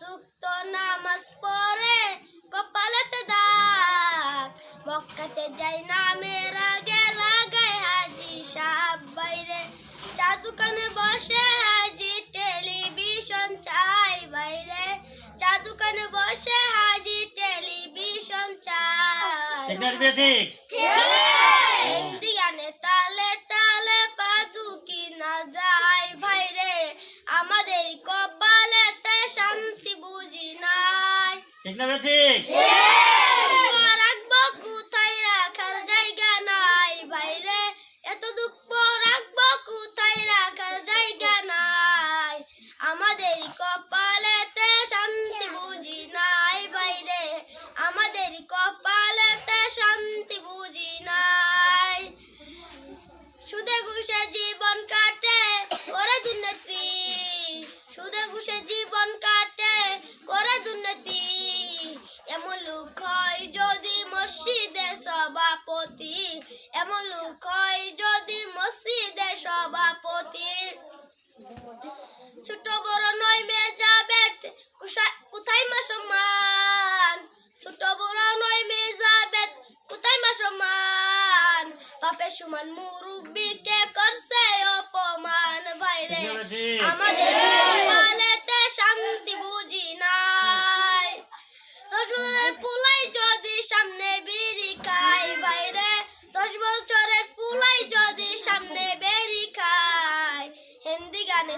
ওয়াক্ত নামাজ পড়ে কপালেতে দাগ, মক্কাতে যাই নামের আগে লাগাই হাজি সাহেব বাইরে, চা দোকানে বসে হাজি টেলিভিশন চাই বাইরে, চা দোকানে বসে হাজি টেলিভিশন চাই। হিন্দি গানে তালে তালে পাদুকি না যায় ভাইরে, আমাদের কপালেতে শান্তি বুঝি নাই। ঠিক না ঠিক? রাখবো কোথায় রাখার জায়গা নাই ভাইরে, এত দুঃখ রাখবো কোথায় রাখার জায়গা নাই, আমাদের কপালেতে শান্তি বুঝি নাই ভাইরে, আমাদের কপালেতে শান্তি বুঝি নাই। সুদে ঘুষে জীবন কাটে করে দুর্নীতি, সুদে ঘুষে জীবন কাটে করে দুর্নীতি, এমন লোক হয় যদি মসজিদে সভাপতি, এমন লোক হয় যদি মসজিদে সভাপতি। ছোট বড় নয় মেজাবেট কোথায় মা সম্মান, ছোট বড় নয় মেজাবেট কোথায় মা সম্মান, বাপের সমান মুরব্বিকে করছে অপমান ভাইরে, আমাদের কপালেতে শান্তি বুঝি নাই। 10 বছরের পুলাই যদি সামনে বেরি খাই ভাইরে, 10 বছরের পুলাই যদি সামনে বেরি খাই, হিন্দি গানে